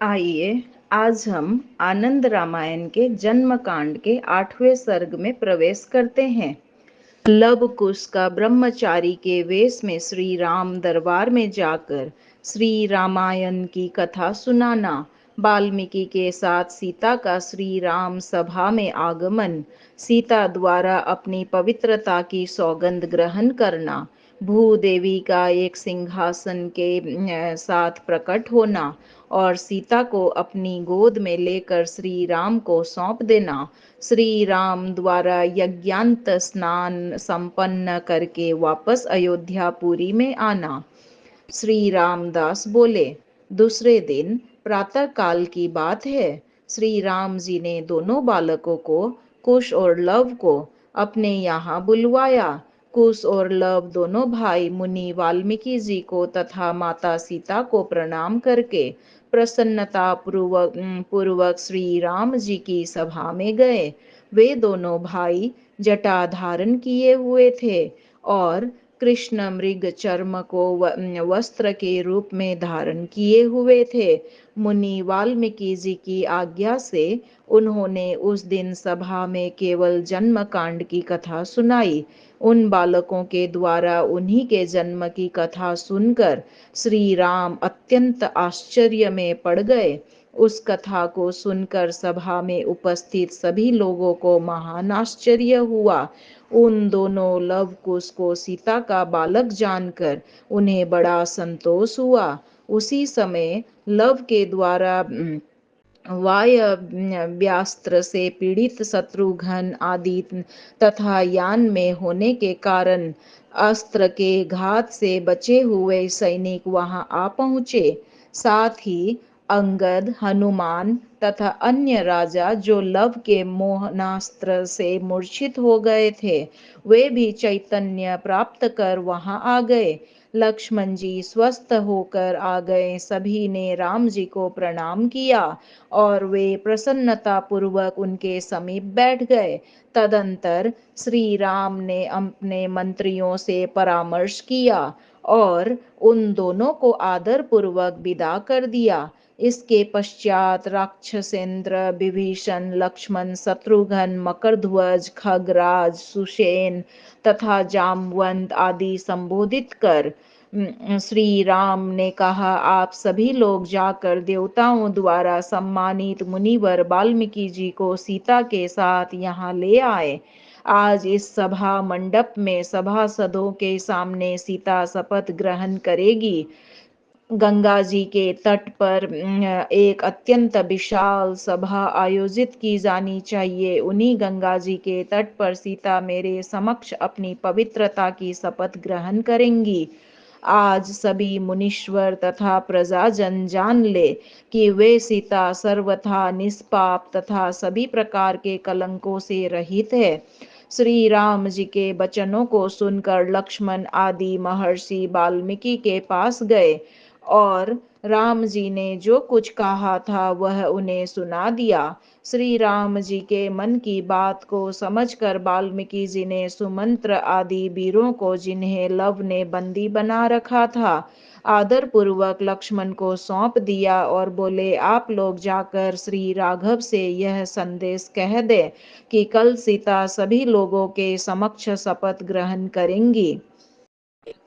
आइए आज हम आनंद रामायण के जन्म कांड के 8वें सर्ग में प्रवेश करते हैं। लव कुश का ब्रह्मचारी के वेश में श्री राम दरबार में जाकर श्री रामायण की कथा सुनाना, वाल्मीकि के साथ सीता का श्री राम सभा में आगमन, सीता द्वारा अपनी पवित्रता की सौगंध ग्रहण करना, भूदेवी का एक सिंहासन के साथ प्रकट होना और सीता को अपनी गोद में लेकर श्री राम को सौंप देना, श्री राम द्वारा यज्ञांत स्नान संपन्न करके वापस अयोध्यापुरी में आना। श्री रामदास बोले, दूसरे दिन प्रातः काल की बात है। श्री राम जी ने दोनों बालकों को, कुश और लव को, अपने यहाँ बुलवाया। कुश और लव दोनों भाई मुनि वाल्मीकि जी को तथा माता सीता को प्रणाम करके प्रसन्नता पूर्वक श्री राम जी की सभा में गए। वे दोनों भाई जटा धारण किए हुए थे और कृष्ण मृग चर्म को वस्त्र के रूप में धारण किए हुए थे। मुनि वाल्मीकि जी की आज्ञा से उन्होंने उस दिन सभा में केवल जन्म कांड की कथा सुनाई। उन बालकों के द्वारा उन्हीं के जन्म की कथा सुनकर श्री राम अत्यंत आश्चर्य में पड़ गए। उस कथा को सुनकर सभा में उपस्थित सभी लोगों को महान आश्चर्य हुआ। उन दोनों लव कुश को सीता का बालक जानकर उन्हें बड़ा संतोष हुआ। उसी समय लव के द्वारा वायव्यास्त्र से पीड़ित शत्रुघ्न आदि तथा यान में होने के कारण अस्त्र के घात से बचे हुए सैनिक वहां आ पहुंचे। साथ ही अंगद, हनुमान तथा अन्य राजा जो लव के मोहनास्त्र से मूर्छित हो गए थे, वे भी चैतन्य प्राप्त कर वहां आ गए। लक्ष्मण जी स्वस्थ होकर आ गए। सभी ने राम जी को प्रणाम किया और वे प्रसन्नता पूर्वक उनके समीप बैठ गए। तदंतर श्री राम ने अपने मंत्रियों से परामर्श किया और उन दोनों को आदर पूर्वक विदा कर दिया। इसके पश्चात राक्षसेंद्र, विभीषण, लक्ष्मण, शत्रुघ्न, मकरध्वज, खगराज, सुषेण तथा जामवंत आदि संबोधित कर श्री राम ने कहा, आप सभी लोग जाकर देवताओं द्वारा सम्मानित मुनिवर वाल्मीकि जी को सीता के साथ यहाँ ले आए। आज इस सभा मंडप में सभासदों के सामने सीता शपथ ग्रहण करेगी। गंगा जी के तट पर एक अत्यंत विशाल सभा आयोजित की जानी चाहिए। उन्हीं गंगा जी के तट पर सीता मेरे समक्ष अपनी पवित्रता की शपथ ग्रहण करेंगी। आज सभी मुनीश्वर तथा प्रजाजन जान ले कि वे सीता सर्वथा निष्पाप तथा सभी प्रकार के कलंकों से रहित है। श्री राम जी के वचनों को सुनकर लक्ष्मण आदि महर्षि वाल्मीकि के पास गए और राम जी ने जो कुछ कहा था वह उन्हें सुना दिया। श्री राम जी के मन की बात को समझकर वाल्मीकि जी ने सुमंत्र आदि वीरों को, जिन्हें लव ने बंदी बना रखा था, आदर पूर्वक लक्ष्मण को सौंप दिया और बोले, आप लोग जाकर श्री राघव से यह संदेश कह दे कि कल सीता सभी लोगों के समक्ष शपथ ग्रहण करेंगी।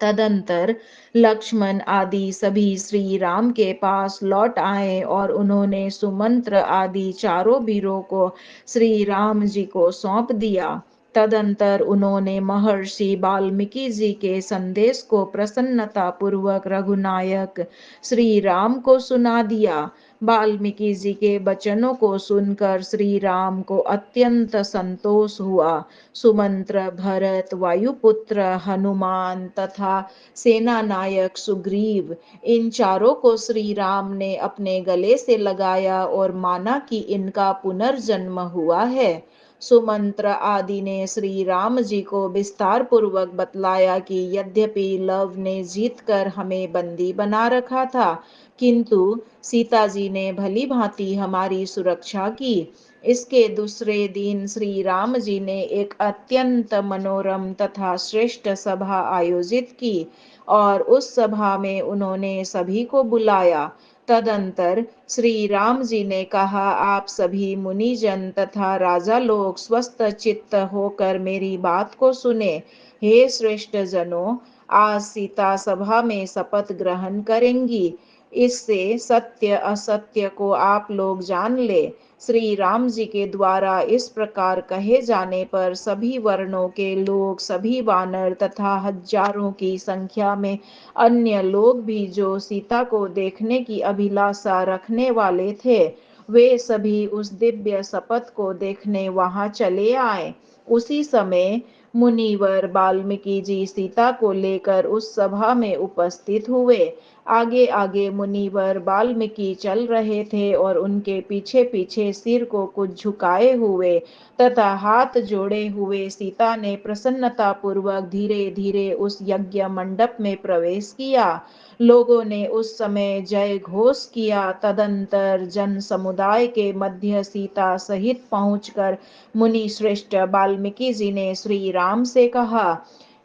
तदंतर लक्ष्मण आदि सभी श्री राम के पास लौट आए और उन्होंने सुमंत्र आदि चारों वीरों को श्री राम जी को सौंप दिया। तदंतर उन्होंने महर्षि वाल्मीकि जी के संदेश को प्रसन्नता पूर्वक रघुनायक श्री राम को सुना दिया। वाल्मीकि जी के वचनों को सुनकर श्री राम को अत्यंत संतोष हुआ। सुमंत्र, भरत, वायुपुत्र हनुमान तथा सेना नायक सुग्रीव, इन चारों को श्री राम ने अपने गले से लगाया और माना कि इनका पुनर्जन्म हुआ है। सुमंत्र आदि ने श्री राम जी को विस्तार पूर्वक बतलाया कि यद्यपि लव ने जीत कर हमें बंदी बना रखा था, किंतु सीता जी ने भली भांति हमारी सुरक्षा की। इसके दूसरे दिन श्री राम जी ने एक अत्यंत मनोरम तथा श्रेष्ठ सभा आयोजित की और उस सभा में उन्होंने सभी को बुलाया। तदंतर श्री राम जी ने कहा, आप सभी मुनिजन तथा राजा लोग स्वस्थ चित्त होकर मेरी बात को सुने। हे श्रेष्ठ जनों, आज सीता सभा में शपथ ग्रहण करेंगी। इससे सत्य असत्य को आप लोग जान ले। श्री राम जी के द्वारा इस प्रकार कहे जाने पर सभी वर्णों के लोग, सभी वानर तथा हजारों की संख्या में अन्य लोग भी जो सीता को देखने की अभिलाषा रखने वाले थे, वे सभी उस दिव्य शपथ को देखने वहां चले आए। उसी समय मुनिवर वाल्मीकि जी सीता को लेकर उस सभा में उपस्थित हुए। आगे आगे मुनिवर वाल्मीकि चल रहे थे और उनके पीछे पीछे सिर को कुछ झुकाए हुए तथा हाथ जोड़े हुए सीता ने प्रसन्नता पूर्वक धीरे धीरे उस यज्ञ मंडप में प्रवेश किया। लोगों ने उस समय जय घोष किया। तदंतर जन समुदाय के मध्य सीता सहित पहुंचकर मुनि श्रेष्ठ वाल्मीकि जी ने श्री राम से कहा,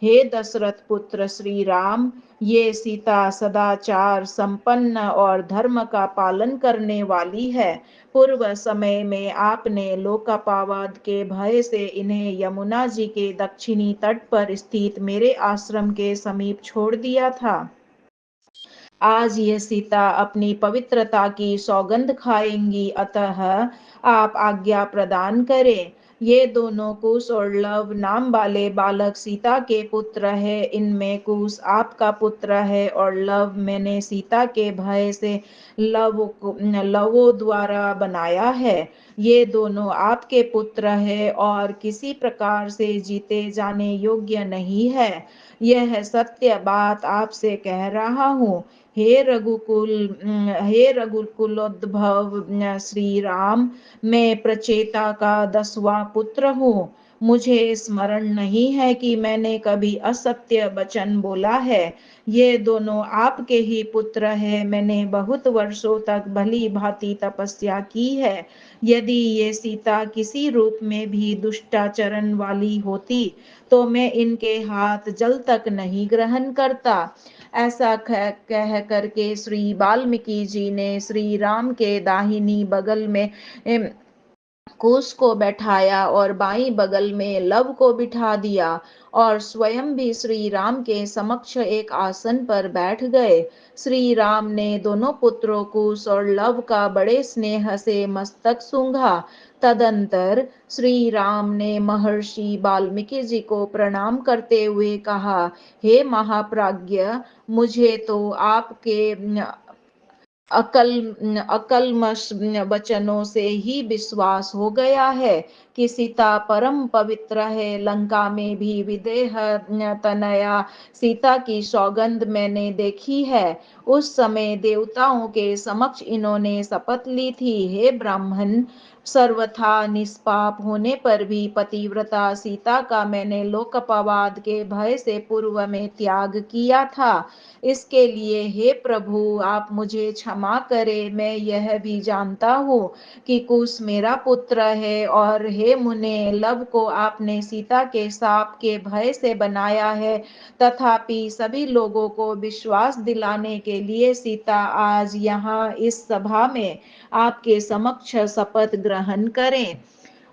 हे दशरथ पुत्र श्री राम, ये सीता सदाचार संपन्न और धर्म का पालन करने वाली है। पूर्व समय में आपने लोकापवाद के भय से इन्हें यमुना जी के दक्षिणी तट पर स्थित मेरे आश्रम के समीप छोड़ दिया था। आज ये सीता अपनी पवित्रता की सौगंध खाएंगी, अतः आप आज्ञा प्रदान करें। ये दोनों कुश और लव नाम वाले बालक सीता के पुत्र है। इनमें कुश आपका पुत्र है और लव मैंने सीता के भय से लवों द्वारा बनाया है। ये दोनों आपके पुत्र है और किसी प्रकार से जीते जाने योग्य नहीं है। यह सत्य बात आपसे कह रहा हूँ। हे रघुकुलोद्भव श्री राम, मैं प्रचेता का 10वां पुत्र हूँ। मुझे स्मरण नहीं है कि मैंने कभी असत्य वचन बोला है। ये दोनों आपके ही पुत्र है। मैंने बहुत वर्षों तक भली भांति तपस्या की है। यदि ये सीता किसी रूप में भी दुष्टाचरण वाली होती तो मैं इनके हाथ जल तक नहीं ग्रहण करता। ऐसा कह करके श्री वाल्मीकि जी ने श्री राम के दाहिनी बगल में कुश को बैठाया और बाईं बगल में लव को बिठा दिया और स्वयं भी श्री राम के समक्ष एक आसन पर बैठ गए। श्री राम ने दोनों पुत्रों कुश और लव का बड़े स्नेह से मस्तक सूंघा। तदंतर श्री राम ने महर्षि वाल्मीकि जी को प्रणाम करते हुए कहा, हे महाप्राज्ञ, मुझे तो आपके अकल्मष वचनों से ही विश्वास हो गया है कि सीता परम पवित्र है। लंका में भी विदेह तनया सीता की सौगंध मैंने देखी है। उस समय देवताओं के समक्ष इन्होंने शपथ ली थी, हे ब्राह्मण, सर्वथा निष्पाप होने पर भी पतिव्रता सीता का मैंने लोकपवाद के भय से पूर्व में त्याग किया था। इसके लिए हे प्रभु, आप मुझे क्षमा करें। मैं यह भी जानता हूँ कि कुश मेरा पुत्र है और हे मुने, लव को आपने सीता के शाप के भय से बनाया है। तथापि सभी लोगों को विश्वास दिलाने के लिए सीता आज यहाँ इस सभा में आपके समक्ष शपथ ग्रहण करें।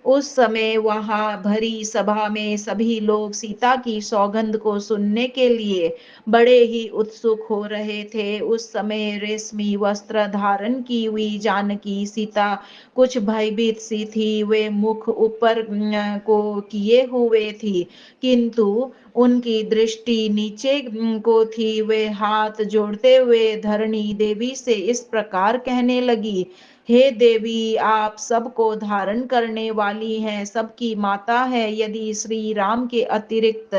उस समय वहां भरी सभा में सभी लोग सीता की सौगंध को सुनने के लिए बड़े ही उत्सुक हो रहे थे। उस समय रेशमी वस्त्र धारण की हुई जानकी सीता कुछ भयभीत सी थी। वे मुख ऊपर को किए हुए थी, किंतु उनकी दृष्टि नीचे को थी। वे हाथ जोड़ते हुए धरणी देवी से इस प्रकार कहने लगी, हे देवी, आप सबको धारण करने वाली हैं, सबकी माता है। यदि श्री राम के अतिरिक्त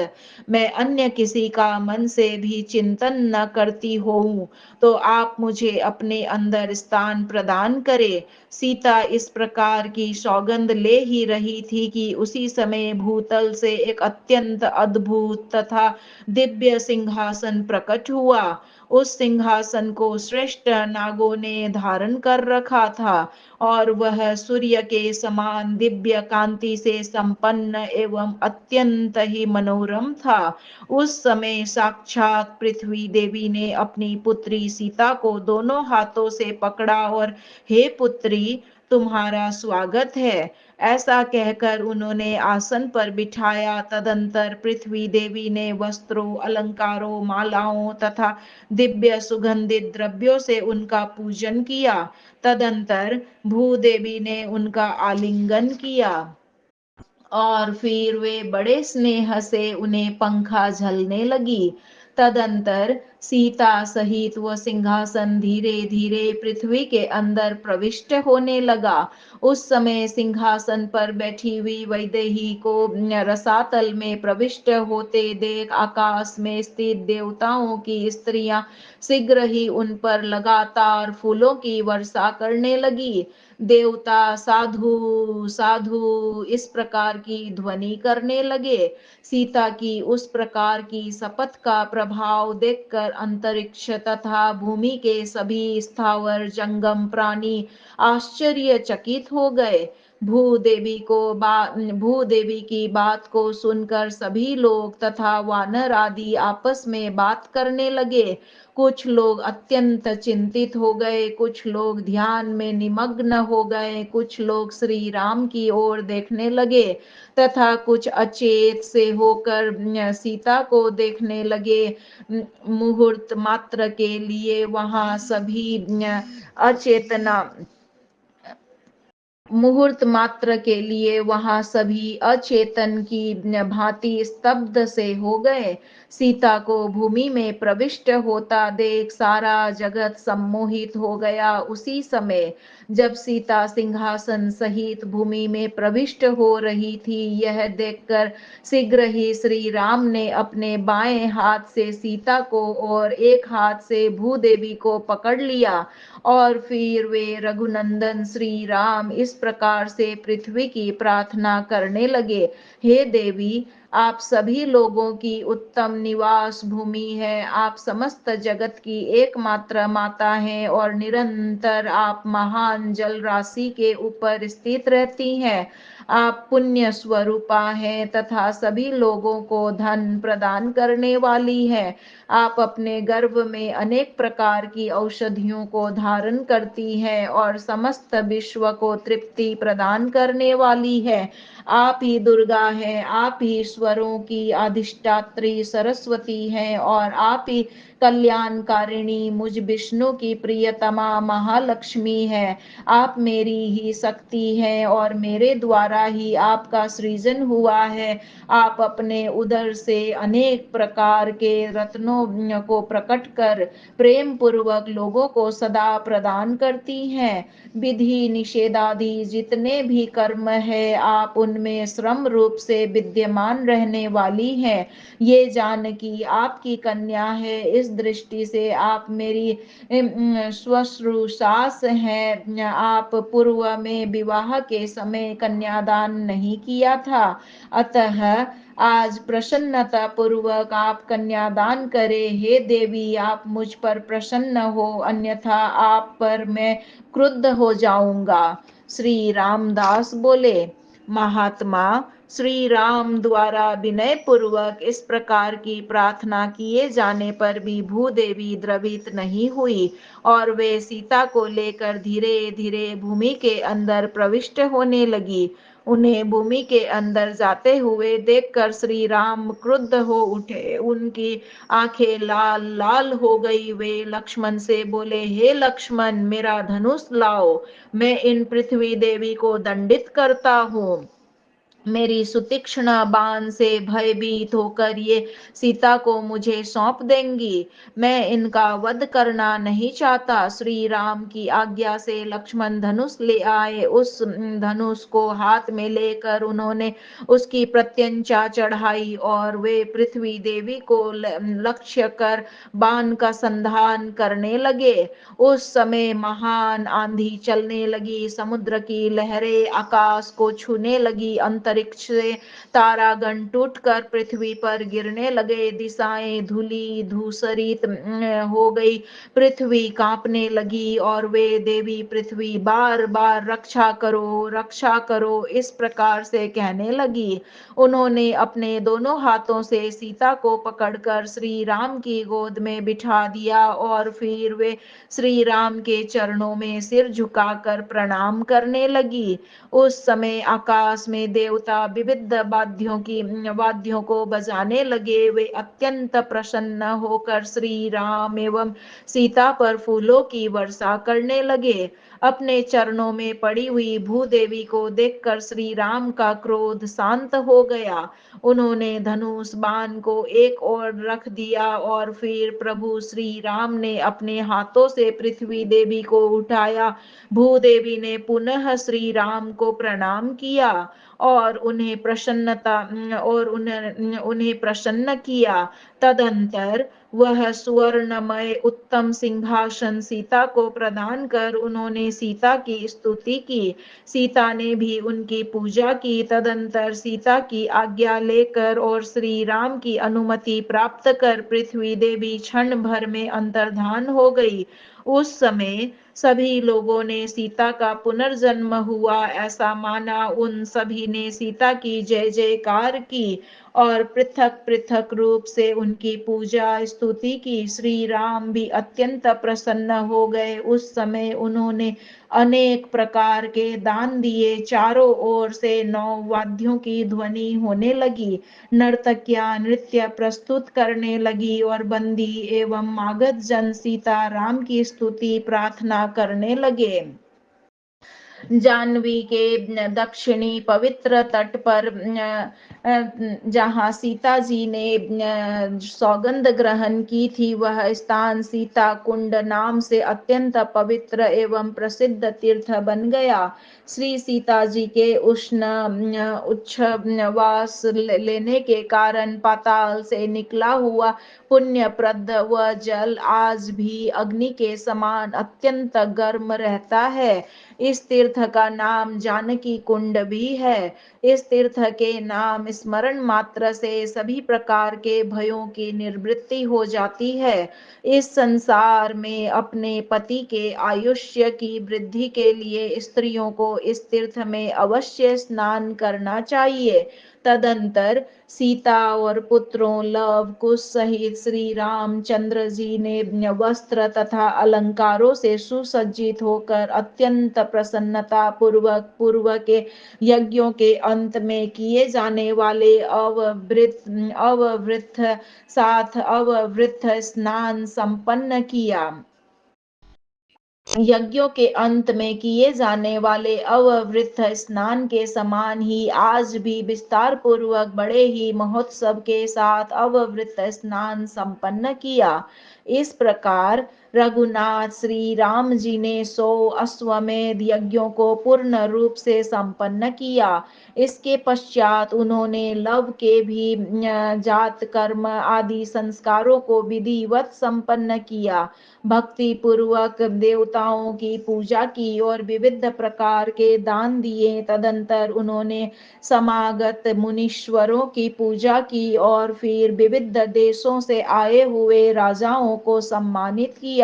मैं अन्य किसी का मन से भी चिंतन न करती हूँ तो आप मुझे अपने अंदर स्थान प्रदान करें। सीता इस प्रकार की सौगंध ले ही रही थी कि उसी समय भूतल से एक अत्यंत अद्भुत तथा दिव्य सिंहासन प्रकट हुआ। उस सिंहासन को श्रेष्ठ नागों ने धारण कर रखा था और वह सूर्य के समान दिव्य कांति से संपन्न एवं अत्यंत ही मनोरम था। उस समय साक्षात पृथ्वी देवी ने अपनी पुत्री सीता को दोनों हाथों से पकड़ा और हे पुत्री, तुम्हारा स्वागत है, ऐसा कहकर उन्होंने आसन पर बिठाया। तदंतर पृथ्वी देवी ने वस्त्रों, अलंकारों, मालाओं तथा दिव्य सुगंधित द्रव्यों से उनका पूजन किया। तदंतर भूदेवी ने उनका आलिंगन किया और फिर वे बड़े स्नेह से उन्हें पंखा झलने लगी। तदंतर सीता सहित वह सिंहासन धीरे धीरे पृथ्वी के अंदर प्रविष्ट होने लगा। उस समय सिंहासन पर बैठी हुई वैदेही को रसातल में प्रविष्ट होते देख आकाश में स्थित देवताओं की स्त्रियां शीघ्र ही उन पर लगातार फूलों की वर्षा करने लगी। देवता साधु साधु इस प्रकार की ध्वनि करने लगे। सीता की उस प्रकार की शपथ का प्रभाव देखकर अंतरिक्ष तथा भूमि के सभी स्थावर जंगम प्राणी आश्चर्यचकित हो गए। भूदेवी की बात को सुनकर सभी लोग तथा वानर आदि आपस में बात करने लगे। कुछ लोग अत्यंत चिंतित हो गए, कुछ लोग ध्यान में निमग्न हो गए, कुछ लोग श्री राम की ओर देखने लगे तथा कुछ अचेत से होकर सीता को देखने लगे। मुहूर्त मात्र के लिए वहां सभी अचेतना मुहूर्त मात्र के लिए वहां सभी अचेतन की भांति स्तब्ध से हो गए। सीता को भूमि में प्रविष्ट होता देख सारा जगत सम्मोहित हो गया। उसी समय जब सीता सिंहासन सहित भूमि में प्रविष्ट हो रही थी, यह देखकर शीघ्र ही श्री राम ने अपने बाएं हाथ से सीता को और एक हाथ से भूदेवी को पकड़ लिया और फिर वे रघुनंदन श्री राम इस प्रकार से पृथ्वी की प्रार्थना करने लगे। हे देवी, आप सभी लोगों की उत्तम निवास भूमि है, आप समस्त जगत की एकमात्र माता हैं और निरंतर आप महान जल राशि के ऊपर स्थित रहती हैं। आप पुण्य स्वरूपा हैं तथा सभी लोगों को धन प्रदान करने वाली हैं। आप अपने गर्भ में अनेक प्रकार की औषधियों को धारण करती हैं और समस्त विश्व को तृप्ति प्रदान करने वाली है। आप ही दुर्गा हैं, आप ही ईश्वरों की अधिष्ठात्री सरस्वती हैं और आप ही कल्याणकारिणी मुझ विष्णु की प्रियतमा महालक्ष्मी है। आप मेरी ही शक्ति हैं और मेरे द्वारा ही आपका सृजन हुआ है। आप अपने उदर से अनेक प्रकार के रत्नों को प्रकट कर प्रेम पूर्वक लोगों को सदा प्रदान करती हैं। विधि निषेध आदि जितने भी कर्म है, आप उनमें श्रम रूप से विद्यमान रहने वाली हैं। ये जानकी आपकी कन्या है, इस दृष्टि से आप मेरी श्वश्रु सास हैं। आप पूर्व में विवाह के समय कन्यादान नहीं किया था, अतः आज प्रसन्नता पूर्वक आप कन्यादान करें। हे देवी, आप मुझ पर प्रसन्न हो, अन्यथा आप पर मैं क्रुद्ध हो जाऊंगा। श्री रामदास बोले, महात्मा, श्री राम द्वारा विनय पूर्वक इस प्रकार की प्रार्थना किए जाने पर भी भूदेवी द्रवित नहीं हुई और वे सीता को लेकर धीरे धीरे भूमि के अंदर प्रविष्ट होने लगी। उन्हें भूमि के अंदर जाते हुए देखकर श्री राम क्रुद्ध हो उठे, उनकी आंखें लाल लाल हो गई। वे लक्ष्मण से बोले, हे लक्ष्मण, मेरा धनुष लाओ, मैं इन पृथ्वी देवी को दंडित करता हूँ। मेरी सुतीक्ष्ण बाण से भयभीत होकर ये सीता को मुझे सौंप देंगी। मैं इनका वध करना नहीं चाहता। श्री राम की आज्ञा से लक्ष्मण धनुष ले आए। उस धनुष को हाथ में लेकर उन्होंने उसकी प्रत्यंचा चढ़ाई और वे पृथ्वी देवी को लक्ष्य कर बाण का संधान करने लगे। उस समय महान आंधी चलने लगी, समुद्र की लहरें आकाश को छूने लगी, अंतरिक्ष से तारागण टूटकर पृथ्वी पर गिरने लगे, दिशाएं धूली धूसरित हो गई, पृथ्वी कांपने लगी और वे देवी पृथ्वी बार बार रक्षा करो इस प्रकार से कहने लगी। उन्होंने अपने दोनों हाथों से सीता को पकड़कर श्री राम की गोद में बिठा दिया और फिर वे श्री राम के चरणों में सिर झुकाकर प्रणाम करने लगी। उस समय आकाश में देवता विविध वाद्यों को बजाने लगे। वे अत्यंत प्रसन्न होकर श्री राम एवं सीता पर फूलों की वर्षा करने लगे। अपने चरणों में पड़ी हुई भूदेवी को देखकर श्री राम का क्रोध शांत हो गया। उन्होंने धनुष बाण को एक ओर रख दिया और फिर प्रभु श्री राम ने अपने हाथों से पृथ्वी देवी को उठाया। भूदेवी ने पुनः श्री राम को प्रणाम किया और उन्हें प्रसन्न किया। तदंतर वह सुवर्णमय उत्तम सिंहासन सीता को प्रदान कर उन्होंने सीता की स्तुति की। सीता ने भी उनकी पूजा की। तदंतर सीता की आज्ञा लेकर और श्री राम की अनुमति प्राप्त कर पृथ्वी देवी क्षण भर में अंतर्धान हो गई। उस समय सभी लोगों ने सीता का पुनर्जन्म हुआ ऐसा माना। उन सभी ने सीता की जय जयकार की और पृथक पृथक रूप से उनकी पूजा स्तुति की। श्री राम भी अत्यंत प्रसन्न हो गए। उस समय उन्होंने अनेक प्रकार के दान दिए। चारों ओर से 9 वाद्यों की ध्वनि होने लगी, नर्तकियां नृत्य प्रस्तुत करने लगी और बंदी एवं मागध जन सीता राम की स्तुति प्रार्थना करने लगे। जाह्नवी के दक्षिणी पवित्र तट पर जहाँ सीता जी ने सौगंध ग्रहण की थी, वह स्थान सीता कुंड नाम से अत्यंत पवित्र एवं प्रसिद्ध तीर्थ बन गया। श्री सीता जी के उच्छ्वास लेने के कारण पाताल से निकला हुआ पुण्यप्रद वह जल आज भी अग्नि के समान अत्यंत गर्म रहता है। इस तीर्थ का नाम जानकी कुंड भी है। इस तीर्थ के नाम स्मरण मात्र से सभी प्रकार के भयों की निवृत्ति हो जाती है। इस संसार में अपने पति के आयुष्य की वृद्धि के लिए स्त्रियों को इस तीर्थ में अवश्य स्नान करना चाहिए। तदंतर सीता और पुत्रों लव कुश सहित श्री रामचंद्र जी ने वस्त्र तथा अलंकारों से सुसज्जित होकर अत्यंत प्रसन्नता पूर्व के यज्ञों के अंत में किए जाने वाले अववृथ स्नान संपन्न किया। यज्ञों के अंत में किए जाने वाले अववृथ स्नान के समान ही आज भी विस्तार पूर्वक बड़े ही महोत्सव के साथ अववृथ स्नान संपन्न किया। इस प्रकार रघुनाथ श्री राम जी ने 100 अश्वमेध यज्ञों को पूर्ण रूप से संपन्न किया। इसके पश्चात उन्होंने लव के भी जात कर्म आदि संस्कारों को विधिवत संपन्न किया, भक्ति पूर्वक देवताओं की पूजा की और विविध प्रकार के दान दिए। तदंतर उन्होंने समागत मुनीश्वरों की पूजा की और फिर विविध देशों से आए हुए राजाओं को सम्मानित किया।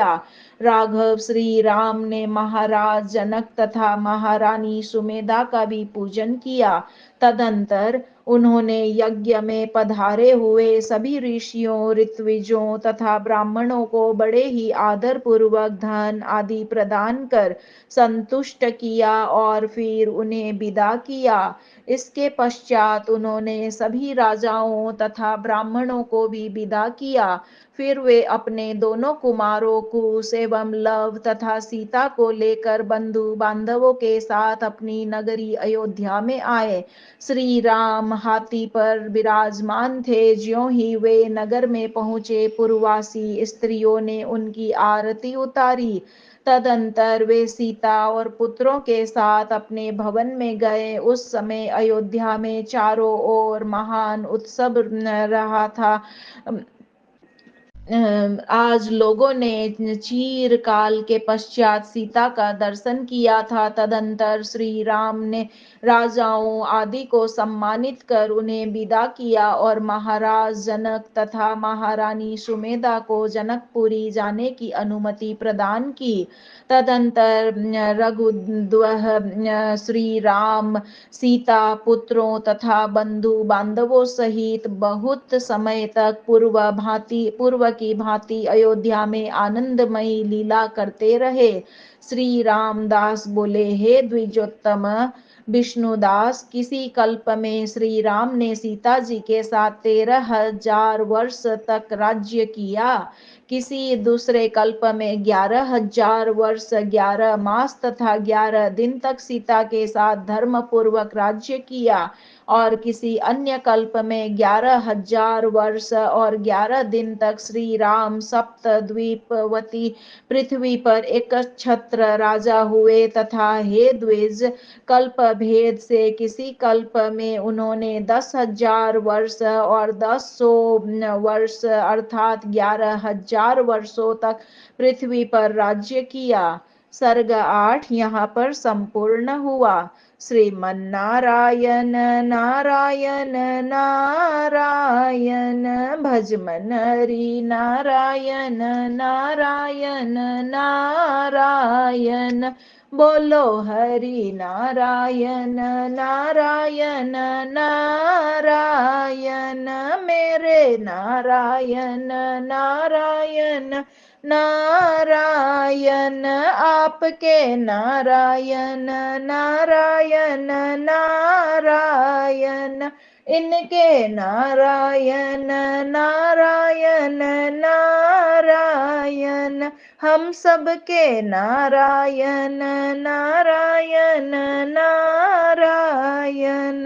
राघव श्री राम ने महाराज जनक तथा महारानी सुमेधा का भी पूजन किया। तदंतर उन्होंने यज्ञ में पधारे हुए सभी ऋषियों ऋत्विजों तथा ब्राह्मणों को बड़े ही आदर पूर्वक धन आदि प्रदान कर संतुष्ट किया और फिर उन्हें विदा किया। इसके पश्चात उन्होंने सभी राजाओं तथा ब्राह्मणों को भी विदा किया। फिर वे अपने दोनों कुमारों कुश एवं लव तथा सीता को लेकर बंधु बांधवों के साथ अपनी नगरी अयोध्या में आए। श्री राम हाथी पर विराजमान थे। ज्यों ही वे नगर में पहुंचे, पुरवासी स्त्रियों ने उनकी आरती उतारी। तदंतर वे सीता और पुत्रों के साथ अपने भवन में गए। उस समय अयोध्या में चारों ओर महान उत्सव रहा था। आज लोगों ने चीर काल के पश्चात सीता का दर्शन किया था। तदंतर श्री राम ने राजाओं आदि को सम्मानित कर उन्हें विदा किया और महाराज जनक तथा महारानी सुमेधा को जनकपुरी जाने की अनुमति प्रदान की। तदंतर रघुद्वह श्री राम सीता पुत्रों तथा बंधु बांधवों सहित बहुत समय तक पूर्व की भांति अयोध्या में आनंदमयी लीला करते रहे। श्री रामदास बोले, हे द्विजोत्तम विष्णुदास, किसी कल्प में श्री राम ने सीता जी के साथ 13,000 वर्ष तक राज्य किया। किसी दूसरे कल्प में 11,000 वर्ष 11 मास तथा 11 दिन तक सीता के साथ धर्म पूर्वक राज्य किया और किसी अन्य कल्प में 11,000 वर्ष और 11 दिन तक श्री राम सप्तद्वीपवती पृथ्वी पर एक छत्र राजा हुए। तथा हे द्विज, कल्प भेद से किसी कल्प में उन्होंने 10,000 वर्ष और 10,100 वर्ष अर्थात 11,000 वर्षों तक पृथ्वी पर राज्य किया। सर्ग 8 यहाँ पर संपूर्ण हुआ। श्रीमन्नारायण नारायण नारायण, भजमन हरि नारायण नारायण नारायण, बोलो हरि नारायण नारायण नारायण, मेरे नारायण नारायण नारायण, आपके नारायण नारायण नारायण, इनके नारायण नारायण नारायण, हम सबके नारायण नारायण नारायण।